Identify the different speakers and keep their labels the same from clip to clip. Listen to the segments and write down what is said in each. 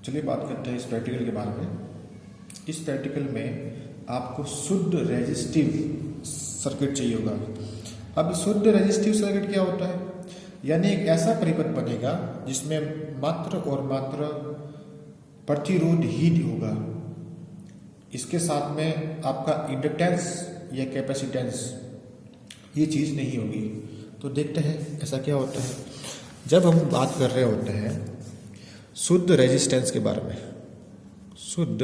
Speaker 1: चलिए बात करते हैं इस प्रैक्टिकल के बारे में। इस प्रैक्टिकल में आपको शुद्ध रेजिस्टिव सर्किट चाहिए होगा। अब शुद्ध रेजिस्टिव सर्किट क्या होता है? यानी एक ऐसा परिपथ बनेगा जिसमें मात्र और मात्र प्रतिरोध ही होगा। इसके साथ में आपका इंडक्टेंस या कैपेसिटेंस ये चीज़ नहीं होगी। तो देखते हैं ऐसा क्या होता है जब हम बात कर रहे होते हैं शुद्ध रेजिस्टेंस के बारे में। शुद्ध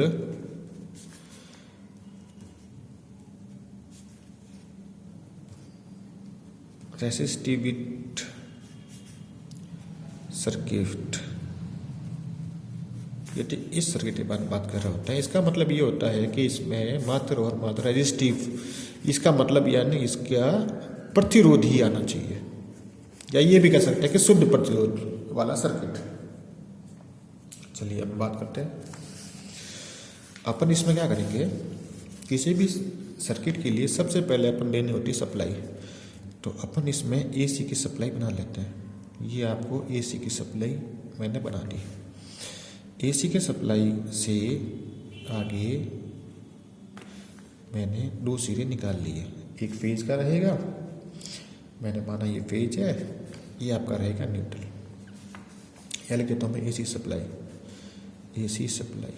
Speaker 1: रेसिस्टिव सर्किट, यदि इस सर्किट के बारे में बात कर रहे होते हैं, इसका मतलब ये होता है कि इसमें मात्र और मात्र रेजिस्टिव, इसका मतलब यानी इसका प्रतिरोध ही आना चाहिए, या ये भी कह सकते हैं कि शुद्ध प्रतिरोध वाला सर्किट। चलिए अब बात करते हैं। अपन इसमें क्या करेंगे, किसी भी सर्किट के लिए सबसे पहले अपन लेनी होती है सप्लाई। तो अपन इसमें एसी की सप्लाई बना लेते हैं। ये आपको एसी की सप्लाई मैंने बना दी। एसी के सप्लाई से आगे मैंने दो सिरे निकाल लिए। एक फेज का रहेगा, मैंने माना ये फेज है, ये आपका रहेगा न्यूट्रल। या लिख देता हूँ मैं एसी सप्लाई। एसी सप्लाई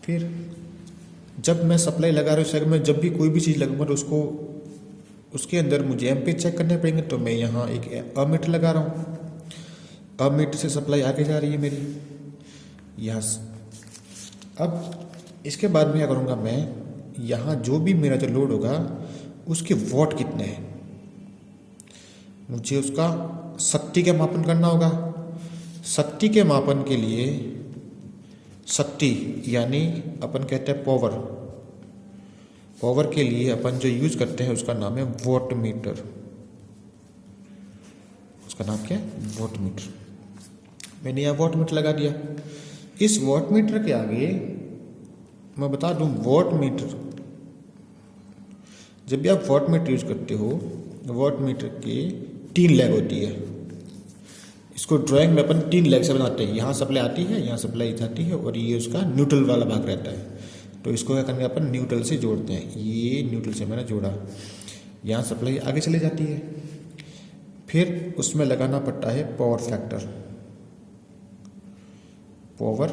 Speaker 1: फिर जब मैं सप्लाई लगा रहा हूँ उस में जब भी कोई भी चीज़ लगाऊंगा तो उसको उसके अंदर मुझे एम्पीयर चेक करने पड़ेंगे। तो मैं यहाँ एक अमीटर लगा रहा हूँ। अमीटर से सप्लाई आगे जा रही है मेरी यहाँ। अब इसके बाद में क्या करूँगा, मैं यहाँ जो भी मेरा जो लोड होगा उसके वॉट कितने हैं, मुझे उसका शक्ति का मापन करना होगा। शक्ति के मापन के लिए शक्ति यानी अपन कहते हैं पावर। पावर के लिए अपन जो यूज करते हैं उसका नाम है वॉट मीटर। उसका नाम क्या है? Watt meter. मैंने यहाँ वॉट मीटर लगा दिया। इस वॉट मीटर के आगे मैं बता दूं, वॉट मीटर जब भी आप वॉट मीटर यूज करते हो, वॉट मीटर के 3 लेग होती है। इसको ड्राइंग में अपन 3 लेग से बनाते हैं। यहाँ सप्लाई आती है, यहाँ सप्लाई जाती है, और ये उसका न्यूट्रल वाला भाग रहता है। तो इसको क्या करेंगे, अपन न्यूट्रल से जोड़ते हैं। ये न्यूट्रल से मैंने जोड़ा, यहाँ सप्लाई आगे चली जाती है। फिर उसमें लगाना पड़ता है power factor. Power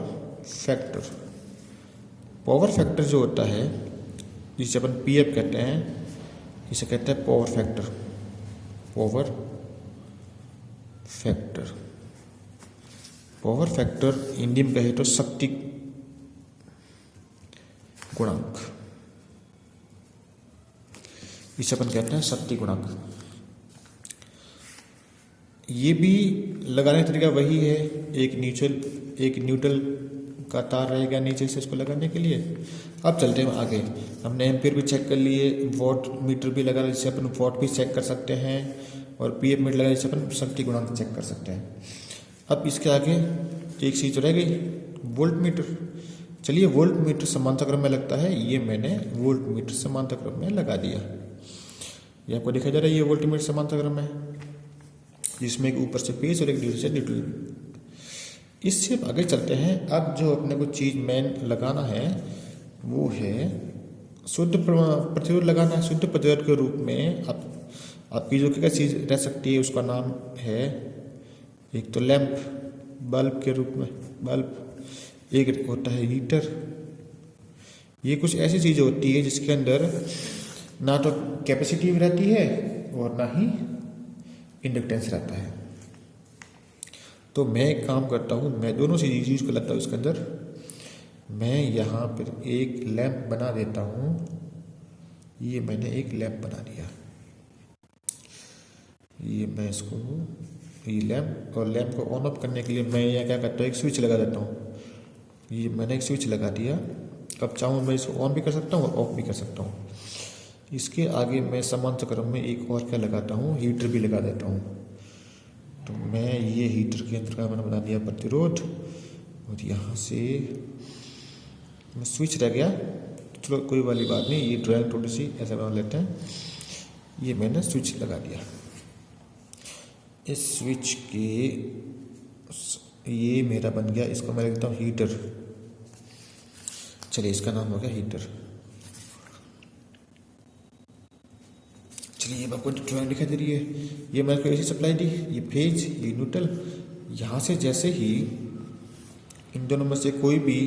Speaker 1: factor, power factor जो होता है जिसे अपन पीएफ कहते हैं, इसे कहते हैं power factor. Power factor, power factor Hindi में कहे तो शक्ति गुणांक, इसे अपन कहते हैं शक्ति गुणांक। ये भी लगाने का तरीका वही है, एक न्यूट्रल का तार रहेगा नीचे से इसको लगाने के लिए। अब चलते हैं आगे। हमने एम्पीयर भी चेक कर लिए, वॉट मीटर भी लगा जिससे अपन वॉट भी चेक कर सकते हैं, और पीएफ मीटर लगा जिससे अपन शक्ति गुणांक चेक कर सकते हैं। अब इसके आगे एक चीज रह गई, वोल्ट मीटर। चलिए वोल्ट मीटर समांतर क्रम में लगता है, ये मैंने वोल्ट मीटर समांतर क्रम में लगा दिया। ये आपको दिखाई जा रहा है, ये वोल्ट मीटर समांतर क्रम है जिसमें एक ऊपर से पेज और एक नीचे से न्यूट्रल। इससे आगे चलते हैं। अब जो अपने को चीज मेन लगाना है वो है शुद्ध प्रतिरोध लगाना है। शुद्ध प्रतिरोध के रूप में आपकी जो क्या चीज रह सकती है उसका नाम है, एक तो लैंप, बल्ब के रूप में बल्ब, एक होता है हीटर। ये कुछ ऐसी चीजें होती है जिसके अंदर ना तो कैपेसिटी रहती है और ना ही इंडक्टेंस रहता है। तो मैं एक काम करता हूँ, मैं दोनों चीज यूज कर लेता हूँ इसके अंदर। मैं यहाँ पर एक लैंप बना देता हूँ। ये मैंने एक लैंप बना दिया। ये मैं इसको, ये लैंप, और लैंप को ऑन ऑफ करने के लिए मैं यहाँ क्या करता हूँ, एक स्विच लगा देता हूँ। ये मैंने एक स्विच लगा दिया। अब चाहूँ मैं इसको ऑन भी कर सकता हूँ और ऑफ भी कर सकता हूँ। इसके आगे मैं समांतर क्रम में एक और क्या लगाता हूँ, हीटर भी लगा देता हूँ। तो मैं ये हीटर के अंदर का मैंने बना दिया प्रतिरोध, और यहाँ से मैं स्विच रह गया। चलो कोई वाली बात नहीं, ये ड्राइंग थोड़ी सी ऐसा बना लेते हैं। ये मैंने स्विच लगा दिया। इस स्विच के ये मेरा बन गया, इसको मैं लिखता हूँ हीटर। चलिए इसका नाम हो गया हीटर। चलिए अब आपको ड्राइंग दिखाई दे रही है। ये मैंने ऐसी सप्लाई दी, ये फेज, ये न्यूट्रल। यहाँ से जैसे ही इन दोनों में से कोई भी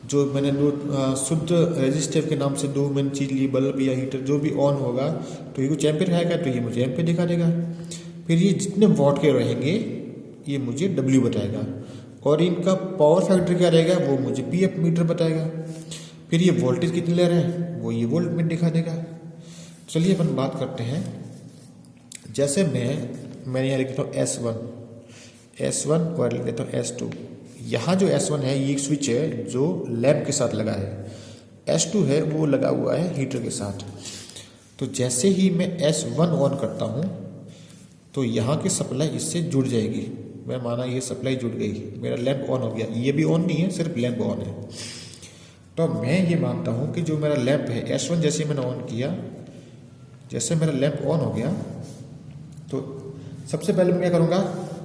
Speaker 1: जो मैंने दो शुद्ध रेजिस्टिव के नाम से दो मैंने चीज ली, बल्ब या हीटर जो भी ऑन होगा तो ये कुछ एम्पेयर आएगा, तो ये मुझे एम्पेयर दिखा देगा। फिर ये जितने वॉट के रहेंगे ये मुझे डब्ल्यू बताएगा, और इनका पावर फैक्टर क्या रहेगा वो मुझे पीएफ मीटर बताएगा। फिर ये वोल्टेज कितनी ले रहे हैं वो ये वोल्ट मीटर दिखा देगा। चलिए अपन बात करते हैं। जैसे मैं यहाँ लिख देता हूँ S1 और लिख देता हूँ S2। यहाँ जो S1 है ये स्विच है जो लैंप के साथ लगा है, S2 है वो लगा हुआ है हीटर के साथ। तो जैसे ही मैं S1 ऑन करता हूँ तो यहाँ की सप्लाई इससे जुड़ जाएगी। मैं माना ये सप्लाई जुड़ गई, मेरा लैंप ऑन हो गया। ये भी ऑन नहीं है, सिर्फ लैंप ऑन है। तो मैं ये मानता हूँ कि जो मेरा लैंप है S1 जैसे मैंने ऑन किया, जैसे मेरा लैंप ऑन हो गया तो सबसे पहले मैं क्या करूँगा,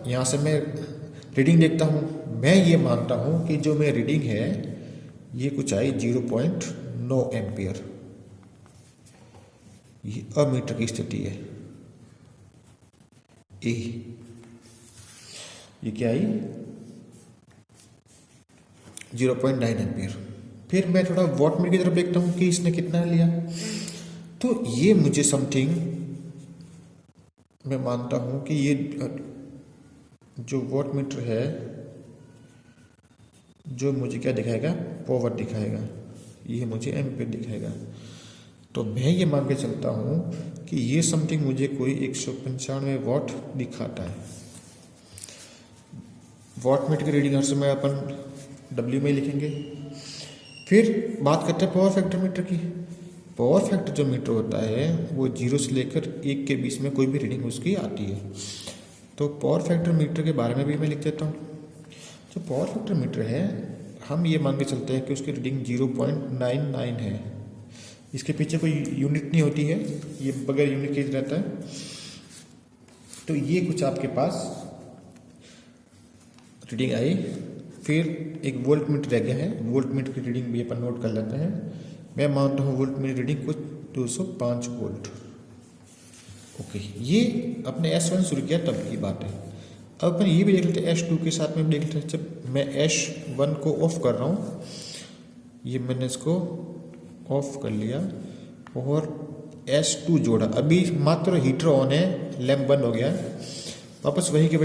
Speaker 1: यहाँ से मैं रीडिंग देखता हूँ। मैं ये मानता हूँ कि जो मेरी रीडिंग है ये कुछ आई 0.9 एम्पियर। ये अमीटर की स्थिति है ए। ये क्या आई 0.9 एम्पियर। फिर मैं थोड़ा वॉट मीटर की तरफ देखता हूँ कि इसने कितना लिया। तो ये मुझे समथिंग मैं मानता हूँ कि ये जो वॉट मीटर है जो मुझे क्या दिखाएगा, पावर दिखाएगा, ये मुझे एम्पियर दिखाएगा। तो मैं ये मान के चलता हूँ कि ये समथिंग मुझे कोई 195 वॉट दिखाता है। वॉट मीटर की रीडिंग हर समय अपन डब्ल्यू में लिखेंगे। फिर बात करते हैं पावर फैक्टर मीटर की। पावर फैक्टर जो मीटर होता है वो 0 से लेकर 1 के बीच में कोई भी रीडिंग उसकी आती है। तो पावर फैक्टर मीटर के बारे में भी मैं लिख देता हूँ। जो पावर फैक्टर मीटर है हम ये मान के चलते हैं कि उसकी रीडिंग 0.99 है। इसके पीछे कोई यूनिट नहीं होती है, ये बगैर यूनिट के रहता है। तो ये कुछ आपके पास रीडिंग आई। फिर एक वोल्ट मीटर रह गया है, वोल्ट मीटर की रीडिंग भी अपन नोट कर लेते हैं। मैं मानता हूँ वोल्ट मीटर रीडिंग कुछ 205 वोल्ट। ओके, ये अपने S1 शुरू किया तब की बात है। अब अपन ये भी देख लेते हैं S2 के साथ में देख लेते हैं। जब मैं S1 को ऑफ कर रहा हूँ, ये मैंने इसको ऑफ कर लिया और S2 जोड़ा। अभी मात्र हीटर ऑन है, लैंप बंद हो गया, वापस वही के वही